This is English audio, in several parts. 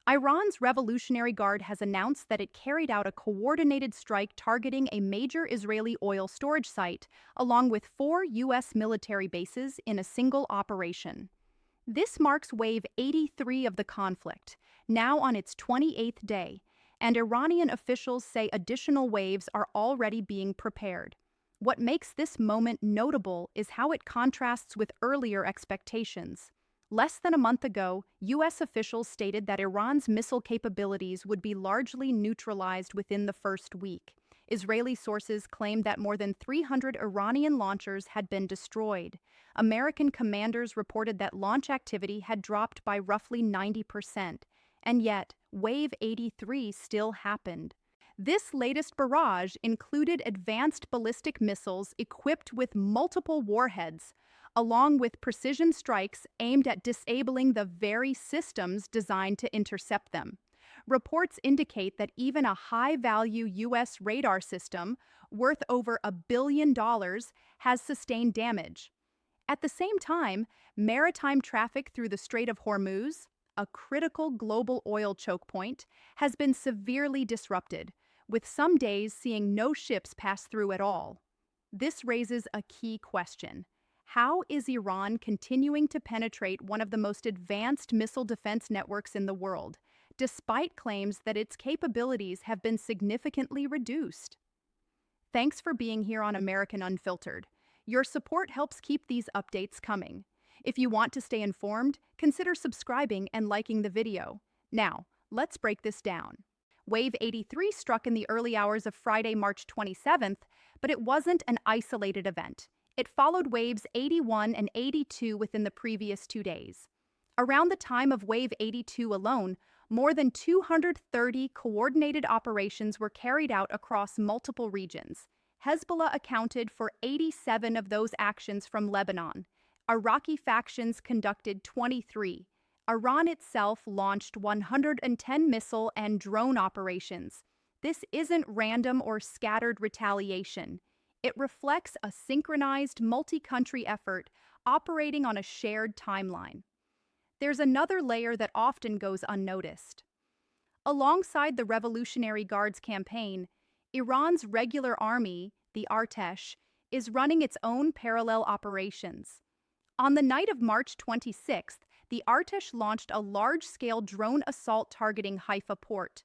Iran's Revolutionary Guard has announced that it carried out a coordinated strike targeting a major Israeli oil storage site, along with 4 U.S. military bases in a single operation. This marks wave 83 of the conflict, now on its 28th day, and Iranian officials say additional waves are already being prepared. What makes this moment notable is how it contrasts with earlier expectations. Less than a month ago, U.S. officials stated that Iran's missile capabilities would be largely neutralized within the first week. Israeli sources claimed that more than 300 Iranian launchers had been destroyed. American commanders reported that launch activity had dropped by roughly 90%. And yet, Wave 83 still happened. This latest barrage included advanced ballistic missiles equipped with multiple warheads, along with precision strikes aimed at disabling the very systems designed to intercept them. Reports indicate that even a high-value U.S. radar system, worth over $1 billion, has sustained damage. At the same time, maritime traffic through the Strait of Hormuz, a critical global oil choke point, has been severely disrupted, with some days seeing no ships pass through at all. This raises a key question. How is Iran continuing to penetrate one of the most advanced missile defense networks in the world, despite claims that its capabilities have been significantly reduced? Thanks for being here on American Unfiltered. Your support helps keep these updates coming. If you want to stay informed, consider subscribing and liking the video. Now, let's break this down. Wave 83 struck in the early hours of Friday, March 27th, but it wasn't an isolated event. It followed waves 81 and 82 within the previous 2 days. Around the time of wave 82 alone, more than 230 coordinated operations were carried out across multiple regions. Hezbollah accounted for 87 of those actions from Lebanon. Iraqi factions conducted 23. Iran itself launched 110 missile and drone operations. This isn't random or scattered retaliation. It reflects a synchronized multi-country effort operating on a shared timeline. There's another layer that often goes unnoticed. Alongside the Revolutionary Guard's campaign, Iran's regular army, the Artesh, is running its own parallel operations. On the night of March 26th, the Artesh launched a large-scale drone assault targeting Haifa port.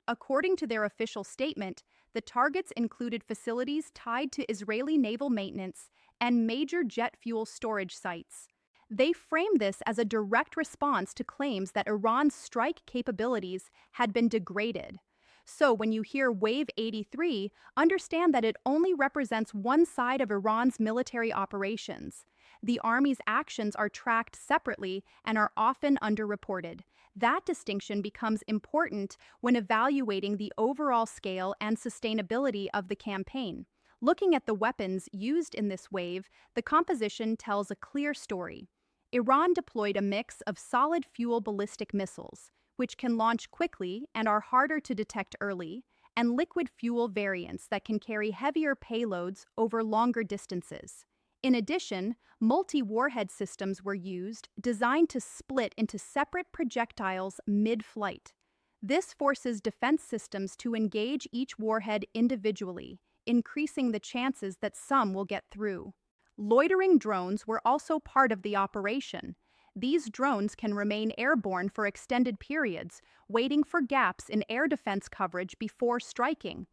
According to their official statement, the targets included facilities tied to Israeli naval maintenance and major jet fuel storage sites. They framed this as a direct response to claims that Iran's strike capabilities had been degraded. So when you hear Wave 83, understand that it only represents one side of Iran's military operations. The army's actions are tracked separately and are often underreported. That distinction becomes important when evaluating the overall scale and sustainability of the campaign. Looking at the weapons used in this wave, the composition tells a clear story. Iran deployed a mix of solid-fuel ballistic missiles, which can launch quickly and are harder to detect early, and liquid fuel variants that can carry heavier payloads over longer distances. In addition, multi-warhead systems were used, designed to split into separate projectiles mid-flight. This forces defense systems to engage each warhead individually, increasing the chances that some will get through. Loitering drones were also part of the operation. These drones can remain airborne for extended periods, waiting for gaps in air defense coverage before striking.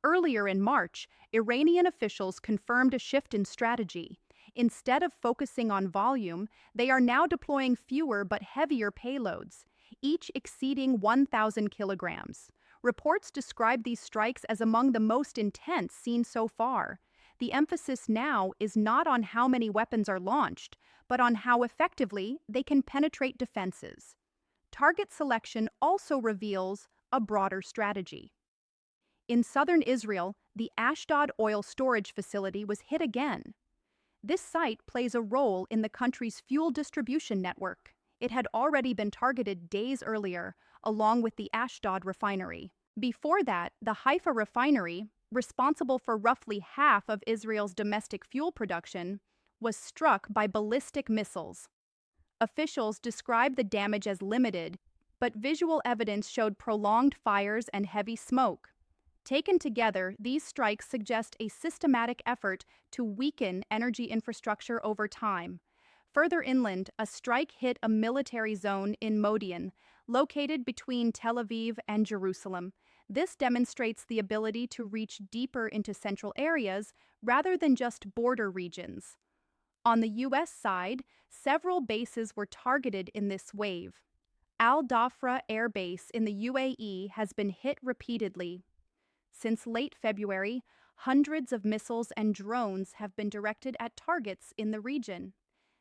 Earlier in March, Iranian officials confirmed a shift in strategy. Instead of focusing on volume, they are now deploying fewer but heavier payloads, each exceeding 1,000 kilograms. Reports describe these strikes as among the most intense seen so far. The emphasis now is not on how many weapons are launched, but on how effectively they can penetrate defenses. Target selection also reveals a broader strategy. In southern Israel, the Ashdod oil storage facility was hit again. This site plays a role in the country's fuel distribution network. It had already been targeted days earlier, along with the Ashdod refinery. Before that, the Haifa refinery, responsible for roughly half of Israel's domestic fuel production, was struck by ballistic missiles. Officials describe the damage as limited, but visual evidence showed prolonged fires and heavy smoke. Taken together, these strikes suggest a systematic effort to weaken energy infrastructure over time. Further inland, a strike hit a military zone in Modian, located between Tel Aviv and Jerusalem. This demonstrates the ability to reach deeper into central areas rather than just border regions. On the U.S. side, several bases were targeted in this wave. Al Dhafra Air Base in the UAE has been hit repeatedly. Since late February, hundreds of missiles and drones have been directed at targets in the region.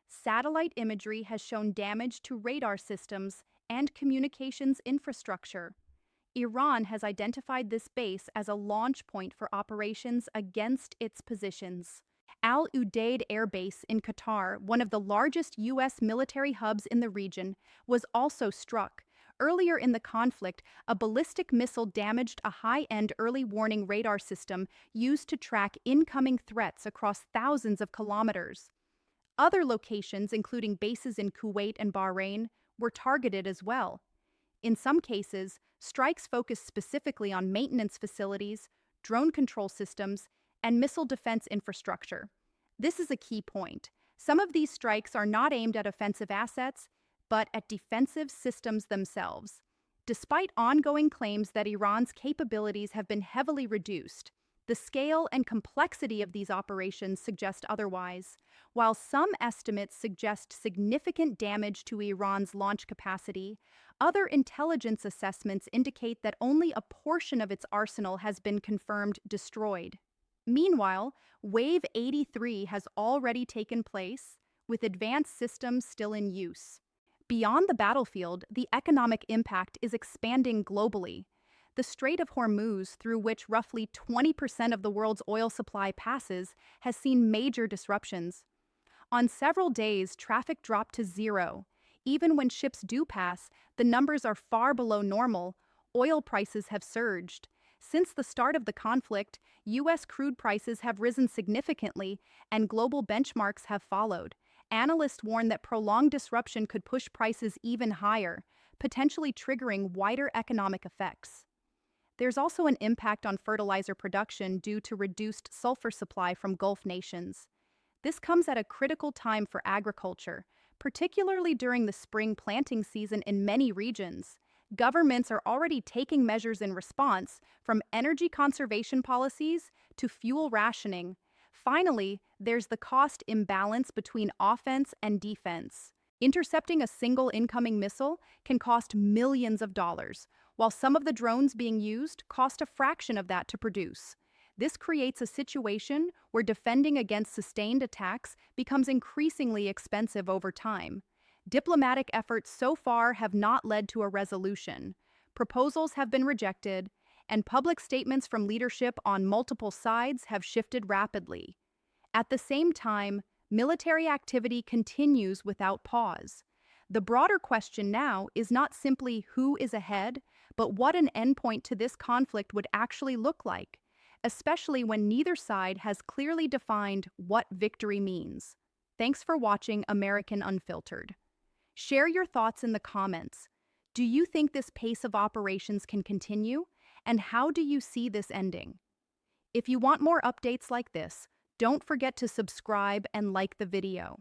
Satellite imagery has shown damage to radar systems and communications infrastructure. Iran has identified this base as a launch point for operations against its positions. Al Udeid Air Base in Qatar, one of the largest U.S. military hubs in the region, was also struck. Earlier in the conflict, a ballistic missile damaged a high-end early warning radar system used to track incoming threats across thousands of kilometers. Other locations, including bases in Kuwait and Bahrain, were targeted as well. In some cases, strikes focused specifically on maintenance facilities, drone control systems, and missile defense infrastructure. This is a key point. Some of these strikes are not aimed at offensive assets, but at defensive systems themselves. Despite ongoing claims that Iran's capabilities have been heavily reduced, the scale and complexity of these operations suggest otherwise. While some estimates suggest significant damage to Iran's launch capacity, other intelligence assessments indicate that only a portion of its arsenal has been confirmed destroyed. Meanwhile, Wave 83 has already taken place, with advanced systems still in use. Beyond the battlefield, the economic impact is expanding globally. The Strait of Hormuz, through which roughly 20% of the world's oil supply passes, has seen major disruptions. On several days, traffic dropped to zero. Even when ships do pass, the numbers are far below normal. Oil prices have surged. Since the start of the conflict, U.S. crude prices have risen significantly, and global benchmarks have followed. Analysts warn that prolonged disruption could push prices even higher, potentially triggering wider economic effects. There's also an impact on fertilizer production due to reduced sulfur supply from Gulf nations. This comes at a critical time for agriculture, particularly during the spring planting season in many regions. Governments are already taking measures in response, from energy conservation policies to fuel rationing. Finally, there's the cost imbalance between offense and defense. Intercepting a single incoming missile can cost millions of dollars, while some of the drones being used cost a fraction of that to produce. This creates a situation where defending against sustained attacks becomes increasingly expensive over time. Diplomatic efforts so far have not led to a resolution. Proposals have been rejected, and public statements from leadership on multiple sides have shifted rapidly. At the same time, military activity continues without pause. The broader question now is not simply who is ahead, but what an endpoint to this conflict would actually look like, especially when neither side has clearly defined what victory means. Thanks for watching American Unfiltered. Share your thoughts in the comments. Do you think this pace of operations can continue? And how do you see this ending? If you want more updates like this, don't forget to subscribe and like the video.